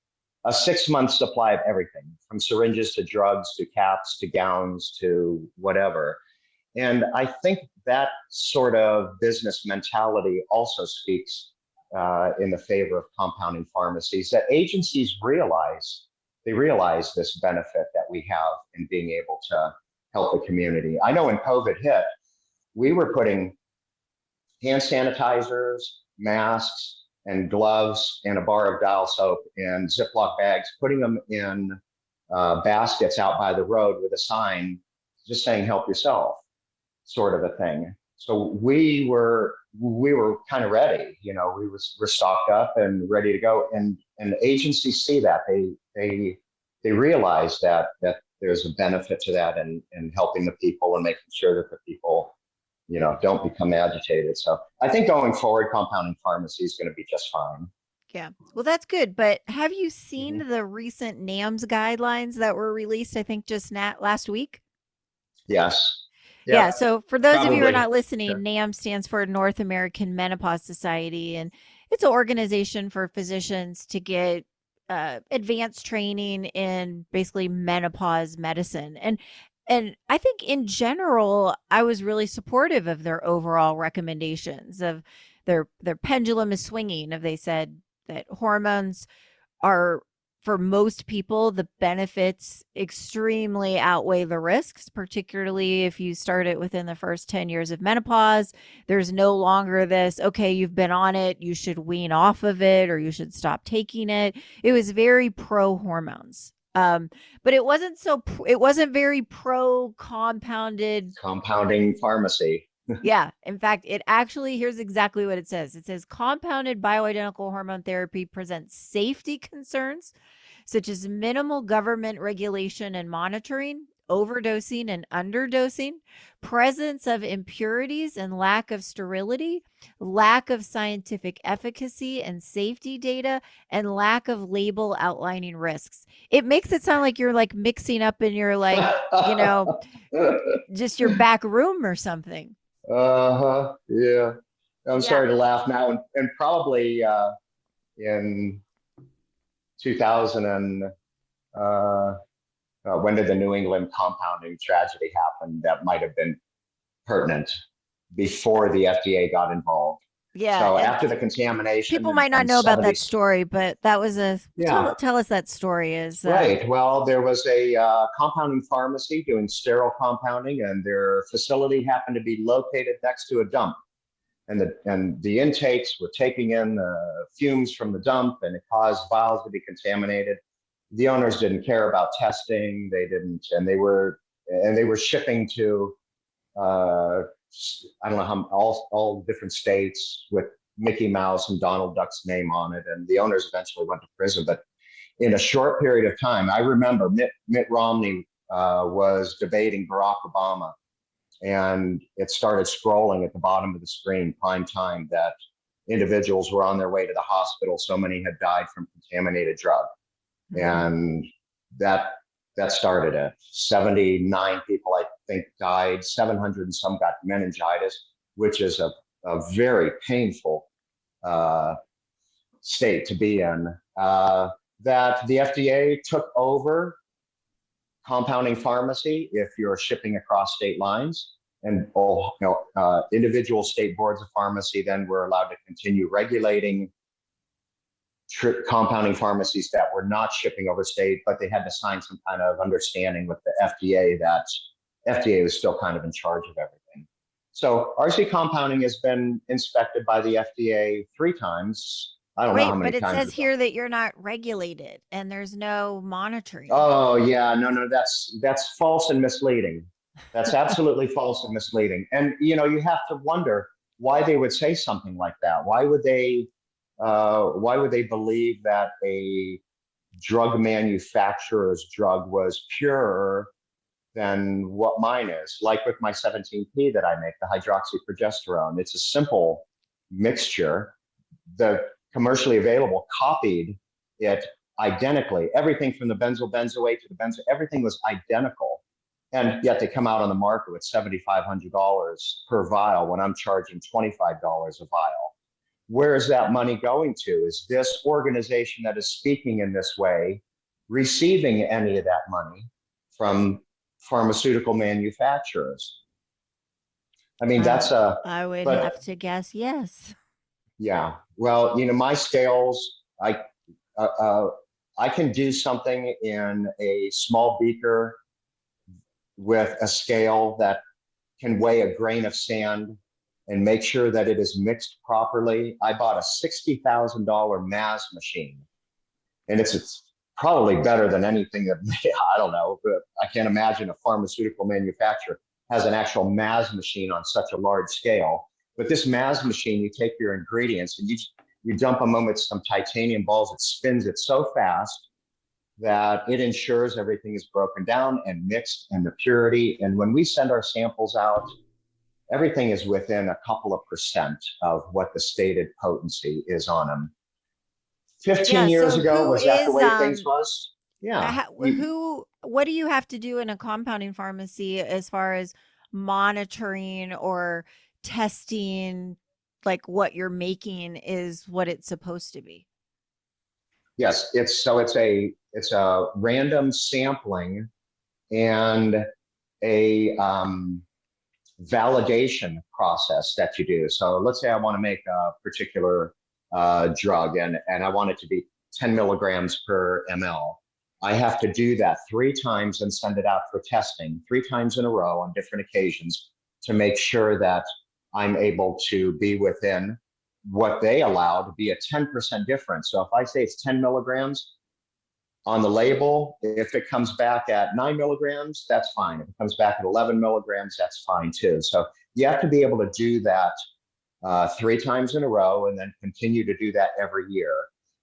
a 6 month supply of everything, from syringes to drugs to caps to gowns to whatever. And I think that sort of business mentality also speaks in the favor of compounding pharmacies, that agencies realize this benefit that we have in being able to help the community. I know when COVID hit, we were putting hand sanitizers, masks, and gloves, and a bar of dial soap in Ziploc bags, putting them in baskets out by the road with a sign just saying, "Help yourself," sort of a thing. So we were kind of ready, you know, we were stocked up and ready to go. And agencies see that, they realize that there's a benefit to that, and helping the people and making sure that the people, you know, don't become agitated. So I think going forward, compounding pharmacy is going to be just fine. Yeah. Well, that's good. But have you seen the recent NAMS guidelines that were released, I think just last week? Yes. Yeah. So for those of you who are Probably. not listening, Sure. NAMS stands for North American Menopause Society, and it's an organization for physicians to get advanced training in basically menopause medicine. And I think in general, I was really supportive of their overall recommendations. Of their pendulum is swinging. They said that hormones are, for most people, the benefits extremely outweigh the risks, particularly if you start it within the first 10 years of menopause. There's no longer this, okay, you've been on it, you should wean off of it, or you should stop taking it. It was very pro hormones. But it wasn't very pro compounding Pharmacy. Yeah. In fact, it actually, here's exactly what it says. It says compounded bioidentical hormone therapy presents safety concerns, such as minimal government regulation and monitoring, overdosing and underdosing, presence of impurities and lack of sterility, lack of scientific efficacy and safety data, and lack of label outlining risks. It makes it sound like you're like mixing up in your just your back room or something. Yeah. I'm Yeah. sorry to laugh now. And probably in 2000 and when did the New England compounding tragedy happen? That might have been pertinent before the FDA got involved. Yeah. So after the contamination, People might not know about that story, but that was tell us that story is. Right. Well, there was a compounding pharmacy doing sterile compounding, and their facility happened to be located next to a dump. And the intakes were taking in the fumes from the dump, and it caused vials to be contaminated. The owners didn't care about testing. They didn't, and they were shipping to I don't know how all different states with Mickey Mouse and Donald Duck's name on it. And the owners eventually went to prison. But in a short period of time, I remember Mitt Romney was debating Barack Obama. And it started scrolling at the bottom of the screen, prime time, that individuals were on their way to the hospital. So many had died from contaminated drug. Mm-hmm. And that started it. 79 people, I think, died. 700 and some got meningitis, which is a very painful state to be in. That the FDA took over compounding pharmacy if you're shipping across state lines, and individual state boards of pharmacy then were allowed to continue regulating compounding pharmacies that were not shipping over state, but they had to sign some kind of understanding with the FDA that FDA was still kind of in charge of everything. So RC compounding has been inspected by the FDA 3 times. I don't know how many times. But it says here that you're not regulated and there's no monitoring. Oh yeah, no, that's false and misleading. That's absolutely false and misleading. And you have to wonder why they would say something like that. Why would they believe that a drug manufacturer's drug was purer than what mine is? Like with my 17P that I make, the hydroxyprogesterone, it's a simple mixture. The commercially available copied it identically. Everything from the benzoate to the benzo, everything was identical. And yet they come out on the market with $7,500 per vial when I'm charging $25 a vial. Where is that money going to? Is this organization that is speaking in this way receiving any of that money from pharmaceutical manufacturers? I mean, I would have to guess yes. Yeah. Well, my scales, I can do something in a small beaker with a scale that can weigh a grain of sand and make sure that it is mixed properly. I bought a $60,000 MAS machine, and it's probably better than anything that, I don't know, but I can't imagine a pharmaceutical manufacturer has an actual MAS machine on such a large scale. But this MAS machine, you take your ingredients and you dump them in with some titanium balls. It spins it so fast that it ensures everything is broken down and mixed and the purity. And when we send our samples out, everything is within a couple of % of what the stated potency is on them. 15 years ago, was that the way things was? Yeah. What do you have to do in a compounding pharmacy as far as monitoring or testing, like what you're making is what it's supposed to be? Yes, it's a random sampling and a validation process that you do. So let's say I want to make a particular drug and I want it to be 10 milligrams per ml. I have to do that 3 times and send it out for testing 3 times in a row on different occasions to make sure that I'm able to be within what they allow to be a 10% difference. So if I say it's 10 milligrams on the label, if it comes back at 9 milligrams, that's fine. If it comes back at 11 milligrams, that's fine too. So you have to be able to do that 3 times in a row and then continue to do that every year.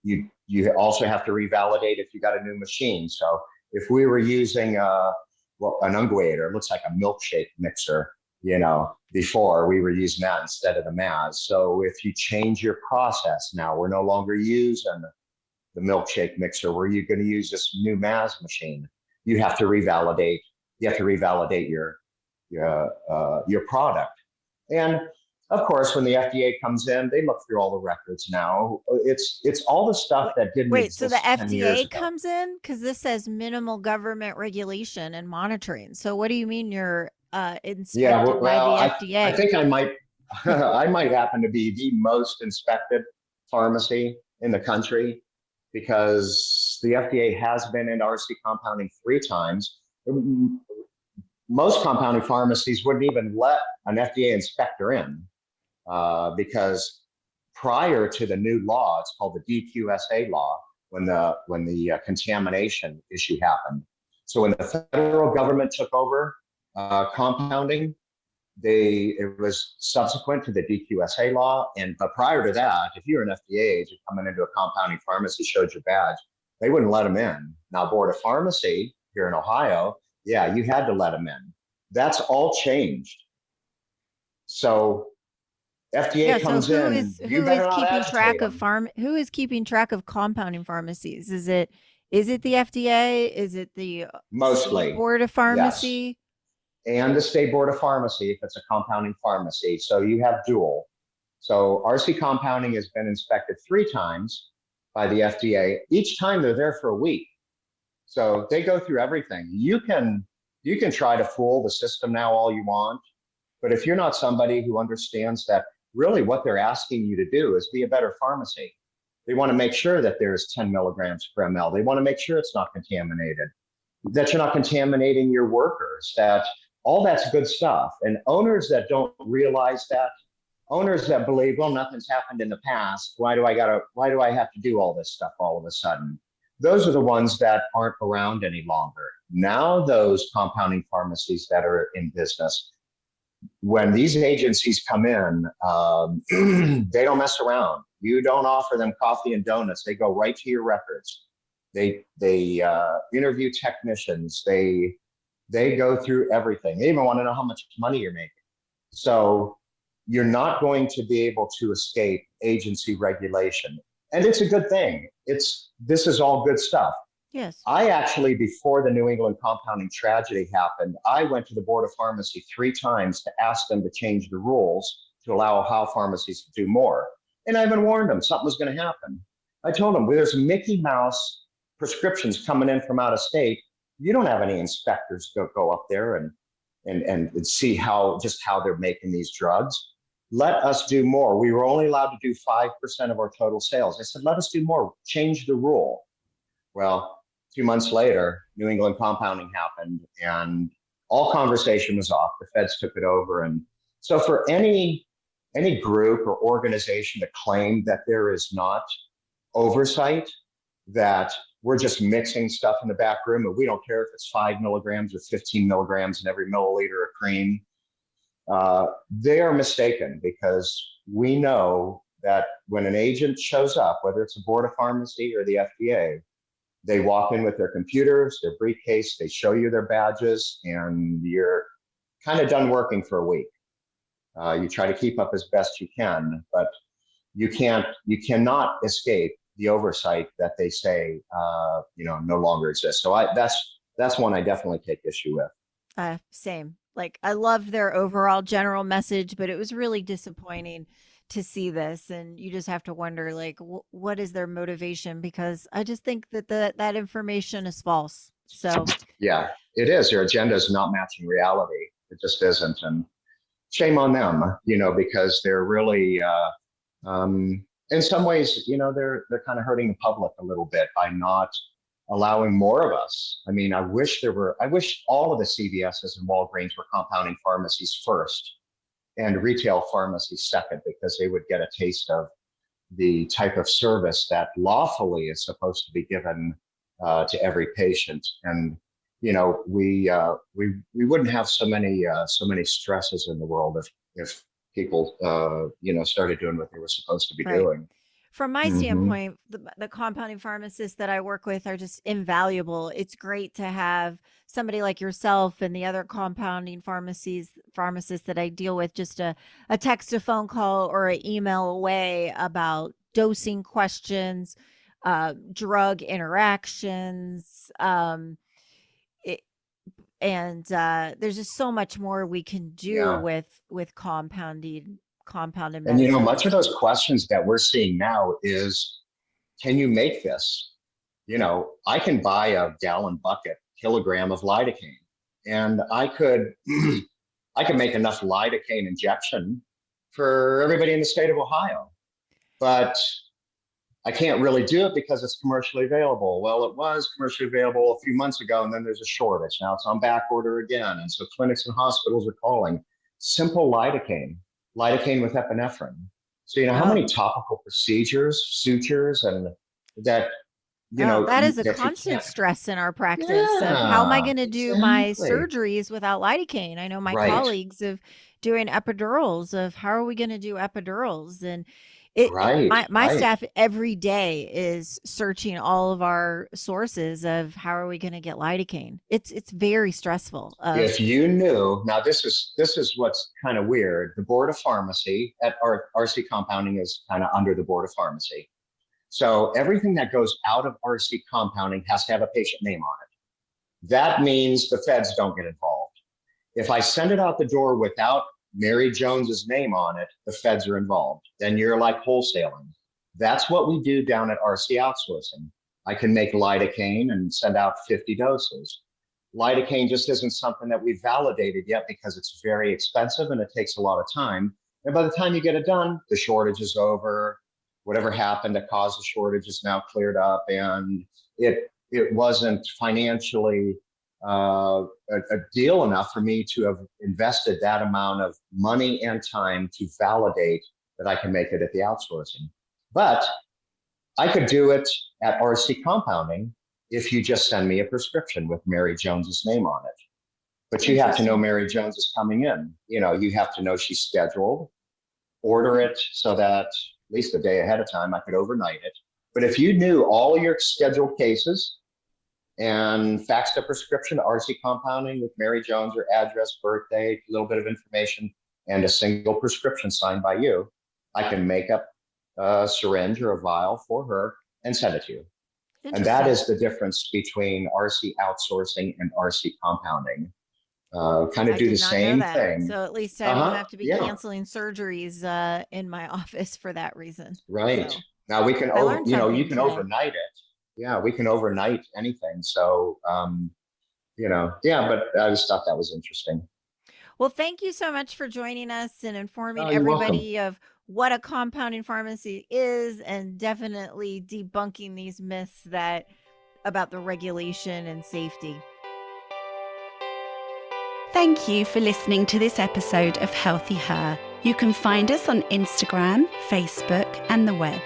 you also have to revalidate if you got a new machine. So if we were using an unguator, it looks like a milkshake mixer, before we were using that instead of the Maz. So if you change your process now, we're no longer using the milkshake mixer. We're going to use this new Maz machine. You have to revalidate. You have to revalidate your product. And of course, when the FDA comes in, they look through all the records now. It's all the stuff that didn't exist so the 10 years FDA ago. comes in? Because this says minimal government regulation and monitoring. So what do you mean you're inspected by the FDA? I think I might I might happen to be the most inspected pharmacy in the country, because the FDA has been in RC compounding 3 times. Most compounding pharmacies wouldn't even let an FDA inspector in, because prior to the new law, it's called the DQSA law, when the contamination issue happened. So when the federal government took over compounding, it was subsequent to the DQSA law. But prior to that, if you're an FDA agent coming into a compounding pharmacy, showed your badge, they wouldn't let them in. Now, Board of Pharmacy here in Ohio, yeah, you had to let them in. That's all changed. So FDA comes in. Who is keeping track of compounding pharmacies? Is it the FDA? Is it the mostly Board of Pharmacy? Yes. And the State Board of Pharmacy if it's a compounding pharmacy. So you have dual. So RC compounding has been inspected 3 times by the FDA. Each time they're there for a week. So they go through everything. You can try to fool the system now all you want, but if you're not somebody who understands that really what they're asking you to do is be a better pharmacy. They want to make sure that there's 10 milligrams per ml. They want to make sure it's not contaminated, that you're not contaminating your workers, that all that's good stuff. And owners that don't realize that, owners that believe, well, nothing's happened in the past, why do I have to do all this stuff all of a sudden? Those are the ones that aren't around any longer. Now those compounding pharmacies that are in business, when these agencies come in, they don't mess around. You don't offer them coffee and donuts. They go right to your records. They interview technicians. They go through everything. They even want to know how much money you're making. So you're not going to be able to escape agency regulation. And it's a good thing. This is all good stuff. Yes. I actually, before the New England compounding tragedy happened, I went to the Board of Pharmacy 3 times to ask them to change the rules to allow Ohio pharmacies to do more. And I even warned them something was going to happen. I told them, there's Mickey Mouse prescriptions coming in from out of state. You don't have any inspectors go up there and see how they're making these drugs. Let us do more. We were only allowed to do 5% of our total sales. I said, let us do more. Change the rule. Well, 2 months later, New England compounding happened and all conversation was off. The feds took it over. And so for any group or organization to claim that there is not oversight, that we're just mixing stuff in the back room and we don't care if it's 5 milligrams or 15 milligrams in every milliliter of cream, they are mistaken, because we know that when an agent shows up, whether it's a Board of Pharmacy or the FDA, they walk in with their computers, their briefcase, they show you their badges, and you're kind of done working for a week. You try to keep up as best you can, but you cannot escape the oversight that they say, no longer exists. So that's one I definitely take issue with. Same. Like, I loved their overall general message, but it was really disappointing to see this. And you just have to wonder, like, what is their motivation? Because I just think that that information is false. So yeah, it is. Their agenda is not matching reality. It just isn't. And shame on them, because they're really, in some ways, they're kind of hurting the public a little bit by not allowing more of us. I mean, I wish all of the CVSs and Walgreens were compounding pharmacies first and retail pharmacies second, because they would get a taste of the type of service that lawfully is supposed to be given to every patient. And we wouldn't have so many stresses in the world if people started doing what they were supposed to be doing. from my Mhm. standpoint, the compounding pharmacists that I work with are just invaluable. It's great to have somebody like yourself and the other compounding pharmacists that I deal with, just a text, a phone call, or an email away about dosing questions, drug interactions, it, and there's just so much more we can do Yeah. with compounded And much of medicines. those questions that we're seeing now is, can you make this? I can buy a gallon bucket, kilogram of lidocaine, and I could I could make enough lidocaine injection for everybody in the state of Ohio. But I can't really do it because it's commercially available. Well, it was commercially available a few months ago, and then there's a shortage. Now it's on back order again. And so clinics and hospitals are calling simple lidocaine with epinephrine. So, how Oh, many topical procedures, sutures, and that, oh, that is a that you constant can't. stress in our practice of how am I Yeah, going to do my exactly. surgeries without lidocaine? I know my Right, colleagues of doing epidurals of how are we going to do epidurals? And right, my right. staff every day is searching all of our sources of how are we going to get lidocaine. It's very stressful of If you knew, now this is what's kind of weird. The Board of Pharmacy at RC Compounding is kind of under the Board of Pharmacy. So everything that goes out of RC Compounding has to have a patient name on it. That means the feds don't get involved. If I send it out the door without Mary Jones's name on it, the feds are involved. Then you're like wholesaling. That's what we do down at RC Outsourcing. I can make lidocaine and send out 50 doses. Lidocaine just isn't something that we've validated yet because it's very expensive and it takes a lot of time. And by the time you get it done, the shortage is over. Whatever happened that caused the shortage is now cleared up, and it wasn't financially a deal enough for me to have invested that amount of money and time to validate that I can make it at the outsourcing. But I could do it at RC Compounding if you just send me a prescription with Mary Jones's name on it. But you have to know interesting. Mary Jones is coming in. You have to know she's scheduled, order it so that at least a day ahead of time I could overnight it. But if you knew all your scheduled cases and faxed a prescription to RC Compounding with Mary Jones, her address, birthday, a little bit of information, and a single prescription signed by you, I can make up a syringe or a vial for her and send it to you. And that Interesting. is the difference between RC outsourcing and RC compounding. Kind of I do the did not know same that. thing. So at least I won't Uh-huh. have to be Yeah. canceling surgeries in my office for that reason. Right. So Now we can I learned you something can today. overnight it. Yeah, we can overnight anything. So yeah, but I just thought that was interesting. Well, thank you so much for joining us and informing Oh, you're welcome. everybody of what a compounding pharmacy is and definitely debunking these myths that about the regulation and safety. Thank you for listening to this episode of HealthiHer. You can find us on Instagram, Facebook, and the web.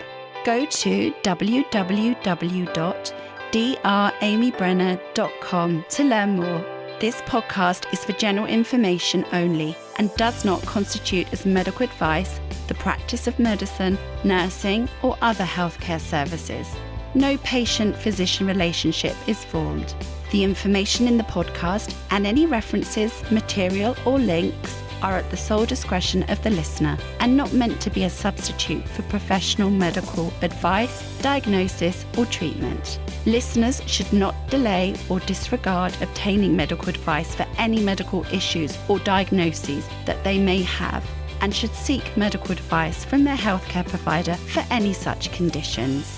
Go to www.dramybrenner.com to learn more. This podcast is for general information only and does not constitute as medical advice, the practice of medicine, nursing, or other healthcare services. No patient-physician relationship is formed. The information in the podcast and any references, material, or links are at the sole discretion of the listener and not meant to be a substitute for professional medical advice, diagnosis, or treatment. Listeners should not delay or disregard obtaining medical advice for any medical issues or diagnoses that they may have, and should seek medical advice from their healthcare provider for any such conditions.